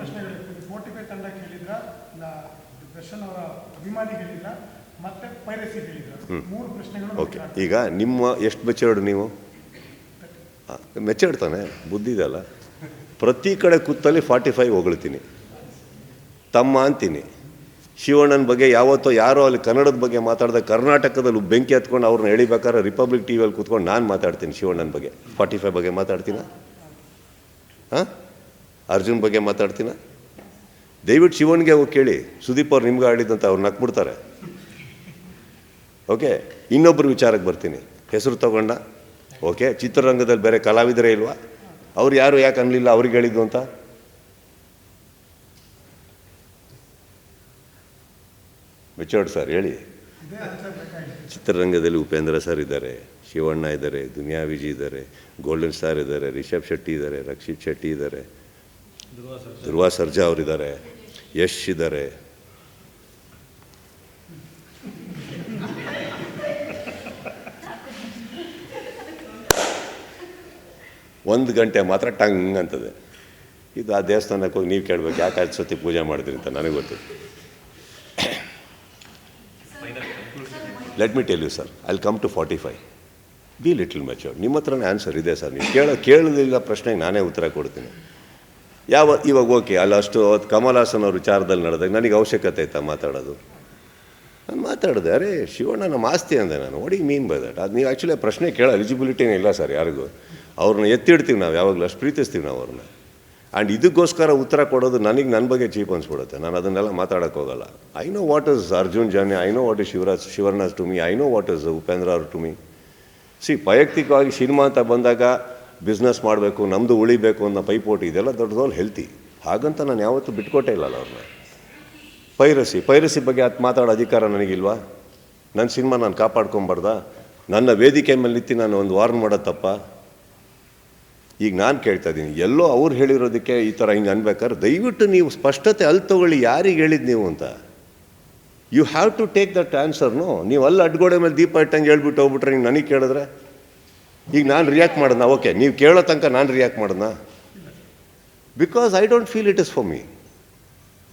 ಪ್ರಶ್ನೆಗಳಿರ್ತದೆ. 45 ತಂಡ ಕೇಳಿದ್ರ, ಇಲ್ಲ ದರ್ಶನ್ ಅವರ ಅಭಿಮಾನಿ ಹೇಳಿದ್ರ, ಮತ್ತೆ ಪೈರಸಿ ಹೇಳಿದ್ರ, 3 ಪ್ರಶ್ನೆಗಳು. ಓಕೆ, ಈಗ ನಿಮ್ಮ ಎಷ್ಟು ಮೆಚರ್ಡ್ ನೀವು? ಮೆಚರ್ಡ್ ತಾನೆ, ಬುದ್ಧಿ ಇದಲ್ಲ. ಪ್ರತಿ ಕಡೆ ಕೂತಲ್ಲಿ 45 ಹೊಗಳ್ತೀನಿ, ತಮ್ಮ ಅಂತೀನಿ. ಶಿವಣ್ಣನ ಬಗ್ಗೆ ಯಾವತ್ತೋ ಯಾರೋ ಅಲ್ಲಿ ಕನ್ನಡದ ಬಗ್ಗೆ ಮಾತಾಡಿದ ಕರ್ನಾಟಕದಲ್ಲಿ ಬೆಂಕಿ ಹತ್ಕೊಂಡು ಅವ್ರನ್ನ ಎಳಿಬೇಕಾದ್ರೆ ರಿಪಬ್ಲಿಕ್ ಟಿ ವಿಯಲ್ಲಿ ಕೂತ್ಕೊಂಡು ನಾನು ಮಾತಾಡ್ತೀನಿ ಶಿವಣ್ಣನ ಬಗ್ಗೆ. 45 ಬಗ್ಗೆ ಮಾತಾಡ್ತೀನ? ಹಾಂ, ಅರ್ಜುನ್ ಬಗ್ಗೆ ಮಾತಾಡ್ತೀನ? ದಯವಿಟ್ಟು ಶಿವಣ್ಗೆ ಹೋಗಿ ಕೇಳಿ, ಸುದೀಪ್ ಅವ್ರು ನಿಮ್ಗೆ ಆಡಿದಂತ ಅವ್ರು ನಕ್ಬಿಡ್ತಾರೆ. ಓಕೆ, ಇನ್ನೊಬ್ಬರು ವಿಚಾರಕ್ಕೆ ಬರ್ತೀನಿ. ಹೆಸರು ತಗೊಂಡ, ಓಕೆ, ಚಿತ್ರರಂಗದಲ್ಲಿ ಬೇರೆ ಕಲಾವಿದರೇ ಇಲ್ವಾ? ಅವ್ರು ಯಾರು ಯಾಕೆ ಅನ್ನಲಿಲ್ಲ ಅವ್ರಿಗೆ ಹೇಳಿದ್ದು ಅಂತ? ಮೆಚೋರ್ಡ್ ಸರ್ ಹೇಳಿ. ಚಿತ್ರರಂಗದಲ್ಲಿ ಉಪೇಂದ್ರ ಸರ್ ಇದ್ದಾರೆ, ಶಿವಣ್ಣ ಇದ್ದಾರೆ, ದುನಿಯಾ ವಿಜಯ್ ಇದ್ದಾರೆ, ಗೋಲ್ಡನ್ ಸ್ಟಾರ್ ಇದ್ದಾರೆ, ರಿಷಬ್ ಶೆಟ್ಟಿ ಇದ್ದಾರೆ, ರಕ್ಷಿತ್ ಶೆಟ್ಟಿ ಇದ್ದಾರೆ, ಧ್ರುವ ಸರ್ಜಾ ಅವರಿದ್ದಾರೆ, ಯಶ್ ಇದ್ದಾರೆ. ಒಂದು ಗಂಟೆ ಮಾತ್ರ ಟಂಗ್ ಅಂತದೆ. ಇದು ಆ ದೇವಸ್ಥಾನಕ್ಕೆ ಹೋಗಿ ನೀವು ಕೇಳಬೇಕು, ಯಾಕೆ 5 ಸತಿ ಪೂಜೆ ಮಾಡಿದ್ರಿ ಅಂತ ನನಗೆ ಗೊತ್ತು. Let me tell you sir, I will come to 45. Be little matured. ನಿಮ್ಮ ಹತ್ರನೇ ಆನ್ಸರ್ ಇದೆ ಸರ್. ನೀವು ಕೇಳೋದಿಲ್ಲ ಪ್ರಶ್ನೆಗೆ ನಾನೇ ಉತ್ತರ ಕೊಡ್ತೀನಿ. ಇವಾಗ ಓಕೆ, ಅಲ್ಲ ಅಷ್ಟು ಅವತ್ತು ಕಮಲ್ ಹಾಸನ್ ಅವ್ರ ವಿಚಾರದಲ್ಲಿ ನಡೆದಾಗ ನನಗೆ ಅವಶ್ಯಕತೆ ಆಯ್ತಾ ಮಾತಾಡೋದು? ನಾನು ಮಾತಾಡಿದೆ, ಅರೆ ಶಿವಣ್ಣ ನಮ್ಮ ಆಸ್ತಿ ಅಂದೆ ನಾನು. What you mean by that? ಅದು ನೀವು ಆ್ಯಕ್ಚುಲಿ ಪ್ರಶ್ನೆ ಕೇಳೋ ಎಲಿಜಿಬಿಲಿಟಿನೇ ಇಲ್ಲ ಸರ್ ಯಾರಿಗೂ. ಅವ್ರನ್ನ ಎತ್ತಿಡ್ತೀವಿ ನಾವು, ಯಾವಾಗಲೂ ಅಷ್ಟು ಪ್ರೀತಿಸ್ತೀವಿ ನಾವು ಅವ್ರನ್ನ. ಆ್ಯಂಡ್ ಇದಕ್ಕೋಸ್ಕರ ಉತ್ತರ ಕೊಡೋದು ನನಗೆ ನನ್ನ ಬಗ್ಗೆ ಚೀಪ್ ಅನ್ಸ್ಬಿಡುತ್ತೆ. ನಾನು ಅದನ್ನೆಲ್ಲ ಮಾತಾಡೋಕ್ಕೆ ಹೋಗಲ್ಲ. I know what is Arjun journey, I know what is Shivaraj to me, I know what is Upendra ಅವ್ರು ಟು ಮೀ. ವೈಯಕ್ತಿಕವಾಗಿ ಸಿನಿಮಾ ಅಂತ ಬಂದಾಗ ಬಿಸ್ನೆಸ್ ಮಾಡಬೇಕು, ನಮ್ಮದು ಉಳಿಬೇಕು ಅನ್ನೋ ಪೈಪೋಟಿ, ಇದೆಲ್ಲ ದೊಡ್ಡದವ್ರು ಹೆಲ್ತಿ. ಹಾಗಂತ ನಾನು ಯಾವತ್ತೂ ಬಿಟ್ಕೊಟ್ಟೇ ಇಲ್ಲಲ್ಲ ಅವ್ರನ್ನ. ಪೈರಸಿ ಬಗ್ಗೆ ಅದು ಮಾತಾಡೋ ಅಧಿಕಾರ ನನಗಿಲ್ವಾ? ನನ್ನ ಸಿನಿಮಾ ನಾನು ಕಾಪಾಡ್ಕೊಂಬಾರ್ದಾ? ನನ್ನ ವೇದಿಕೆ ಮೇಲೆ ನಿಂತು ನಾನು ಒಂದು ವಾರ್ನ್ ಮಾಡೋದು ತಪ್ಪ? ಈಗ ನಾನು ಕೇಳ್ತಾ ಇದ್ದೀನಿ, ಎಲ್ಲೋ ಅವ್ರು ಹೇಳಿರೋದಕ್ಕೆ ಈ ಥರ ಹಿಂಗೆ ಅನ್ಬೇಕಾದ್ರೆ ದಯವಿಟ್ಟು ನೀವು ಸ್ಪಷ್ಟತೆ ಅಲ್ಲಿ ತೊಗೊಳ್ಳಿ, ಯಾರಿಗೆ ಹೇಳಿದ್ದು ನೀವು ಅಂತ. You have to take that ಆನ್ಸರ್ನು. ನೀವು ಅಲ್ಲಿ ಅಡ್ಗೋಡೆ ಮೇಲೆ ದೀಪ ಇಟ್ಟಂಗೆ ಹೇಳ್ಬಿಟ್ಟು ಹೋಗ್ಬಿಟ್ರೆ ನೀವು ನನಗೆ ಕೇಳಿದ್ರೆ ಈಗ ನಾನು ರಿಯಾಕ್ಟ್ ಮಾಡೋಣ? ಓಕೆ, ನೀವು ಕೇಳೋ ತನಕ ನಾನು ರಿಯಾಕ್ಟ್ ಮಾಡೋಣ? Because I don't feel it is for me.